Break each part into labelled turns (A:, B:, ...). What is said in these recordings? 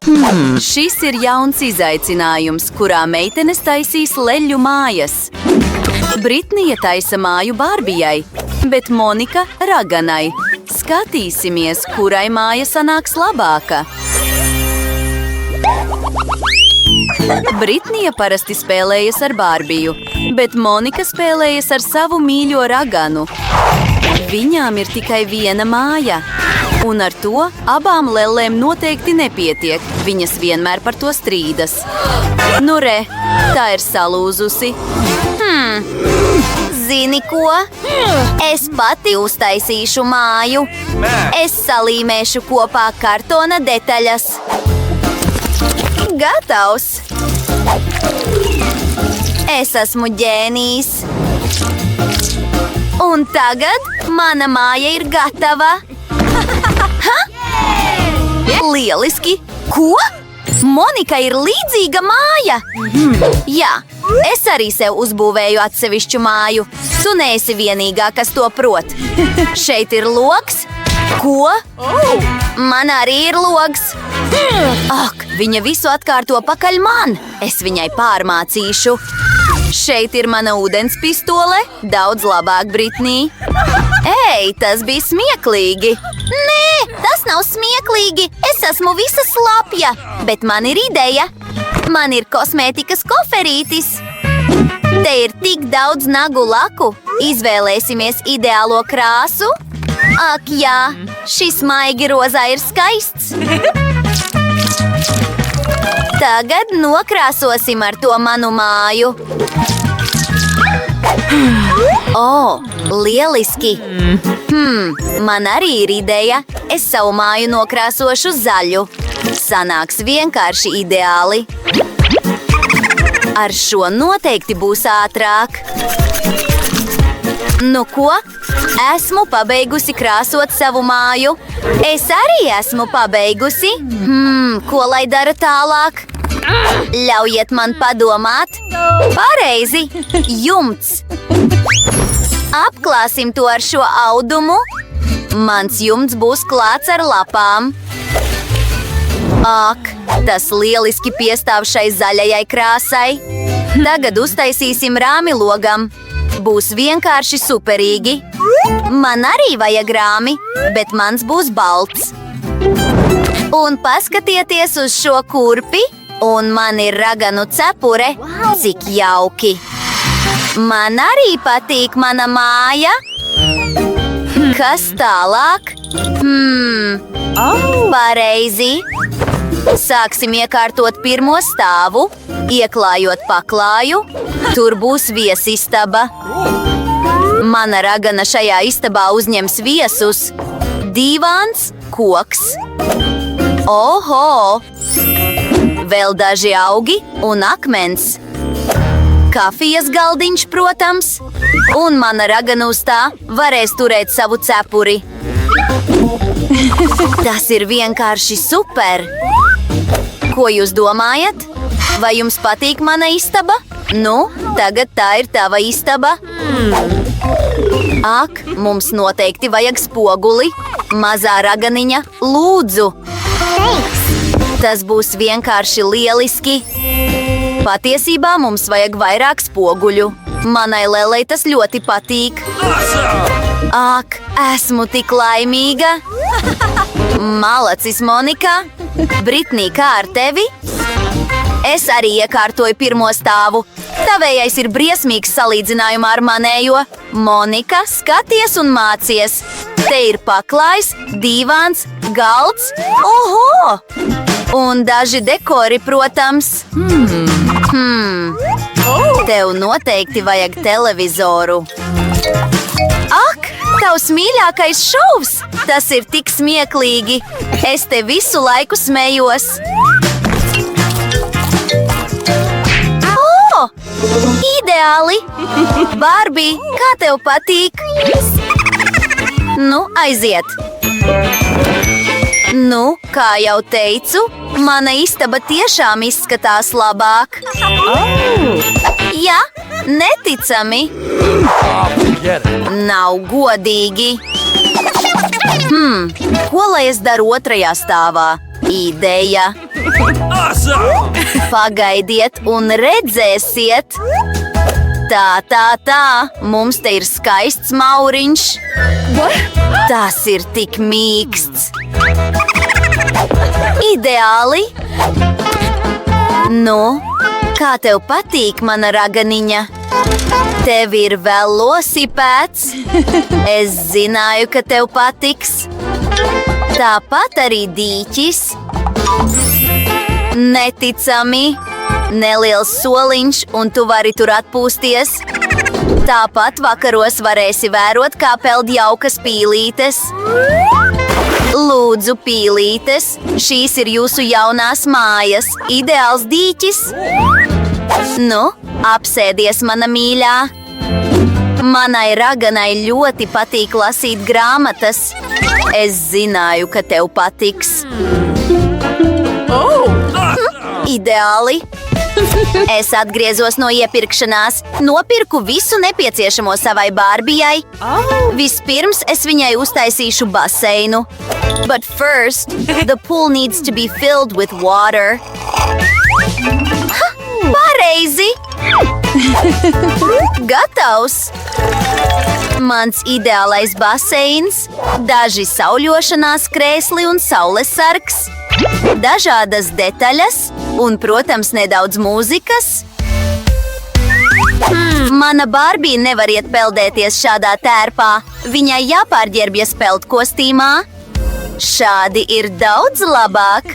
A: Šis ir jauns izaicinājums, kurā meitenes taisīs leļu mājas. Britnija taisa māju Barbijai, bet Monika raganai. Skatīsimies, kurai māja sanāks labāka. Britnija parasti spēlējas ar Barbiju, bet Monika spēlējas ar savu mīļo raganu. Viņām ir tikai viena māja. Un ar to abām lellēm noteikti nepietiek. Viņas vienmēr par to strīdas. Nu re, tā ir salūzusi.
B: Zini ko? Es pati uztaisīšu māju. Es salīmēšu kopā kartona detaļas. Gatavs! Es esmu ģēnijs. Un tagad mana māja ir gatava. Lieliski! Ko? Monika ir līdzīga māja! Jā, es arī sev uzbūvēju atsevišķu māju. Tu neesi vienīgā, kas to prot. Šeit ir logs. Ko? Man arī ir logs. Ak, viņa visu atkārto pakaļ man. Es viņai pārmācīšu. Šeit ir mana ūdens pistole. Daudz labāk, Britnī. Ei, tas bija smieklīgi. Nē, tas nav smieklīgi. Es esmu visa slapja. Bet man ir ideja. Man ir kosmētikas koferītis. Te ir tik daudz nagu laku. Izvēlēsimies ideālo krāsu. Ak, jā, šis maigi rozā ir skaists. Tagad nokrāsosim ar to manu māju. O, lieliski! Man arī ir ideja. Es savu māju nokrāsošu zaļu. Sanāks vienkārši ideāli. Ar šo noteikti būs ātrāk. Nu ko? Esmu pabeigusi krāsot savu māju. Es arī esmu pabeigusi. Ko lai dara tālāk? Ļaujiet man padomāt. Pareizi! Jumts! Apklāsim to ar šo audumu. Mans jumts būs klāts ar lapām. Ak, tas lieliski piestāv šai zaļajai krāsai. Tagad uztaisīsim rāmi logam. Būs vienkārši superīgi. Man arī vajag rāmi, bet mans būs balts. Un paskatieties uz šo kurpi. Un man ir raganu cepure. Cik jauki! Man arī patīk mana māja. Kas tālāk? Pareizi. Sāksim iekārtot pirmo stāvu. Ieklājot paklāju. Tur būs viesistaba. Mana ragana šajā istabā uzņems viesus. Dīvāns, koks. Oho! Vēl daži augi un akmens. Kafijas galdiņš, protams. Un mana ragana uz tā varēs turēt savu cepuri. Tas ir vienkārši super! Ko jūs domājat? Vai jums patīk mana istaba? Nu, tagad tā ir tava istaba. Ak, mums noteikti vajag spoguli. Mazā raganiņa, lūdzu! Tas būs vienkārši lieliski. Patiesībā mums vajag vairāk spoguļu. Manai lelei tas ļoti patīk. Ak, esmu tik laimīga. Malacis, Monika. Britnī, kā ar tevi? Es arī iekārtoju pirmo stāvu. Tavējais ir briesmīgs salīdzinājumā ar manējo. Monika, skaties un mācies. Te ir paklājs, dīvāns, galds. Oho! Un daži dekori, protams. Tev noteikti vajag televizoru. Ak, tavs mīļākais šovs! Tas ir tik smieklīgi. Es te visu laiku smējos. O! Ideāli! Barbie, kā tev patīk? Nu, aiziet! Nu, kā jau teicu, mana istaba tiešām izskatās labāk. Jā, neticami. Nav godīgi. Ko lai es daru otrajā stāvā?
A: ideja! Pagaidiet un redzēsiet! Tā, mums te ir skaists mauriņš. Tas ir tik mīksts. Ideāli! Nu, kā tev patīk, mana raganiņa? Tev ir vēl losipēts. Es zināju, ka tev patiks. Tāpat arī dīķis. Neticami! Neliels soliņš, un tu vari tur atpūsties. Tāpat vakaros varēsi vērot, kā peld jaukas pīlītes. Lūdzu, pīlītes, šīs ir jūsu jaunās mājas. Ideāls dīķis. Nu, apsēdies, mana mīļā. Manai raganai ļoti patīk lasīt grāmatas. Es zināju, ka tev patiks. Ideāli! Es atgriezos no iepirkšanās, nopirku visu nepieciešamo savai Bārbijai. Vispirms es viņai uztaisīšu baseinu. But first, the pool needs to be filled with water. Pareizi! Gatavs! Mans ideālais baseins, daži sauļošanās krēsli un saulesargs, dažādas detaļas un, protams, nedaudz mūzikas. Mana Bārbija nevar iet peldēties šādā tērpā. Viņai jāpārģērbjas peldkostīmā. Šādi ir daudz labāk.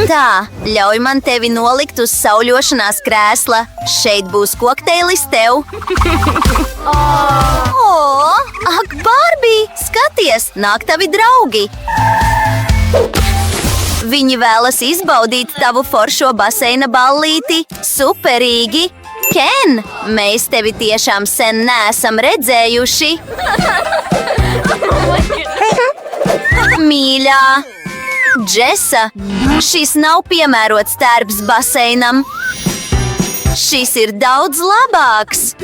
A: Tā, ļauj man tevi nolikt uz sauļošanās krēsla. Šeit būs kokteilis tev. Ak, Bārbija, skaties, nāk tavi draugi. Viņi vēlas izbaudīt tavu foršo baseina ballīti. Superīgi! Ken, mēs tevi tiešām sen neesam redzējuši. Mīļā! Džesa, šis nav piemērots tērps baseinam. Šis ir daudz labāks.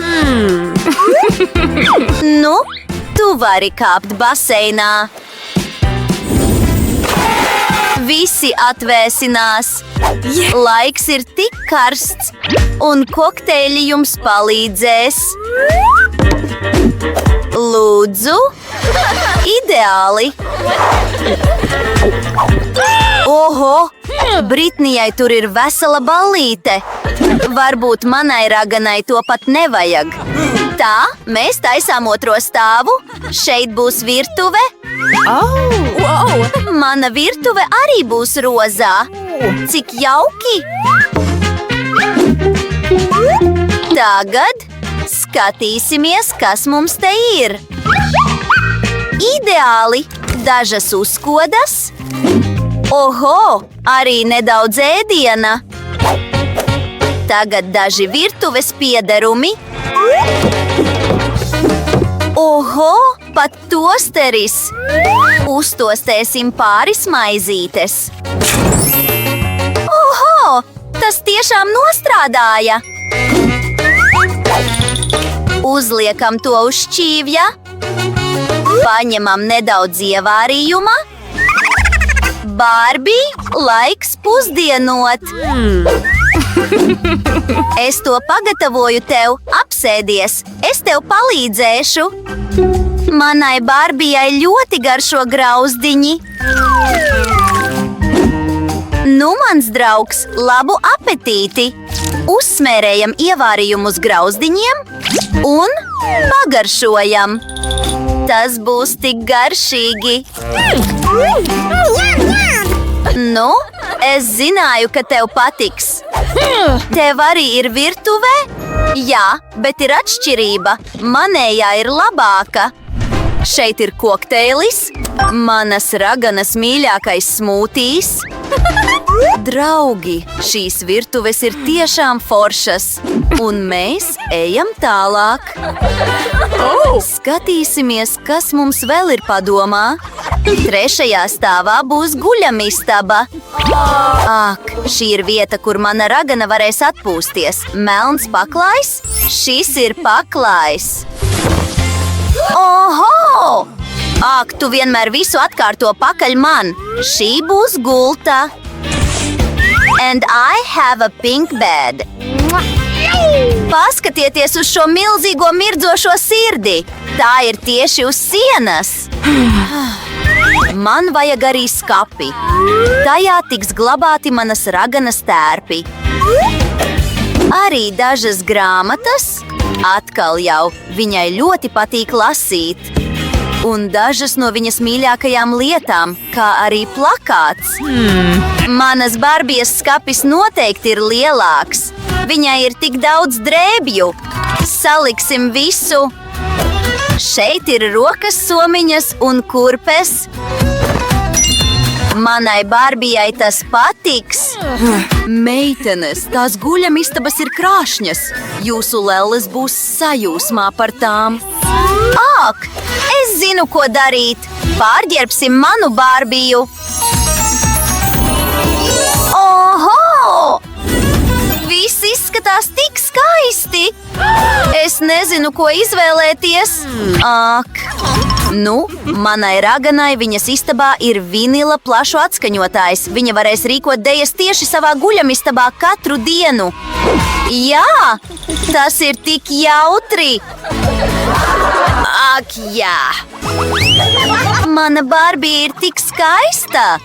A: Nu, tu vari kāpt baseinā. Visi atvēsinās. Laiks ir tik karsts, un kokteļi jums palīdzēs. Lūdzu, ideāli! Oho! Britnijai tur ir vesela ballīte. Varbūt manai raganai to pat nevajag. Tā, mēs taisām otro stāvu. Šeit būs virtuve. Mana virtuve arī būs rozā. Cik jauki! Tagad skatīsimies, kas mums te ir. Ideāli! Dažas uzkodas. Oho! Arī nedaudz ēdiena. Tagad daži virtuves piederumi. Oho! Pat tosteris! Uztostēsim pāris maizītes. Oho! Tas tiešām nostrādāja! Uzliekam to uz šķīvja. Paņemam nedaudz ievārījuma. Bārbi, laiks pusdienot. Es to pagatavoju tev. Apsēdies, es tev palīdzēšu. Manai Bārbijai ļoti garšo grauzdiņi. Nu, mans draugs, labu apetīti! Uzsmērējam ievārījumu uz grauzdiņiem un pagaršojam. Tas būs tik garšīgi. Nu, es zināju, ka tev patiks. Tev arī ir virtuve? Jā, bet ir atšķirība. Manējā ir labāka. Šeit ir kokteilis, manas raganas mīļākais smūtijs. Draugi, šīs virtuves ir tiešām foršas, un mēs ejam tālāk. Skatīsimies, kas mums vēl ir padomā. Trešajā stāvā būs guļamistaba. Ak, šī ir vieta, kur mana ragana varēs atpūsties. Melns paklājs? Šis ir paklājs. Oho!
B: Ak, tu vienmēr visu atkārto pakaļ man. Šī būs gulta. And I have a pink bed. Paskatieties uz šo milzīgo mirdzošo sirdi. Tā ir tieši uz sienas. Man vajag arī skapi. Tajā tiks glabāti manas raganas tērpi. Arī dažas grāmatas. Atkal jau viņai ļoti patīk lasīt. Un dažas no viņas mīļākajām lietām, kā arī plakāts. Manas Barbijas skapis noteikti ir lielāks. Viņai ir tik daudz drēbju. Saliksim visu. Šeit ir rokas somiņas un kurpes. Manai Barbijai tas patiks.
A: Meitenes, tās guļamistabas ir krāšņas. Jūsu lelles būs sajūsmā par tām.
B: Ak, es zinu, ko darīt. Pārģērbsim manu Barbiju. Oho! Viss izskatās tik skaisti. Es nezinu, ko izvēlēties. Ak! Nu, manai raganai viņas istabā ir vinila plašu atskaņotājs. Viņa varēs rīkot dejas tieši savā guļamistabā katru dienu. Jā, tas ir tik jautri. Ak, jā. Mana Barbija ir tik skaista.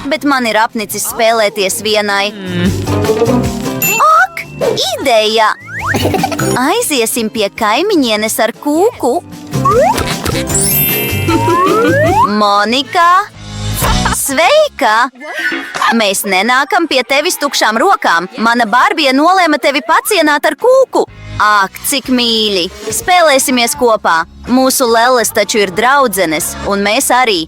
B: Bet man ir apnicis spēlēties vienai. Ak, ideja! Aiziesim pie kaimiņienes ar kūku. Monika! Sveika! Mēs nenākam pie tevis tukšām rokām. Mana Barbija nolēma tevi pacienāt ar kūku. Ak, cik mīļi! Spēlēsimies kopā. Mūsu lelles taču ir draudzenes, un mēs arī.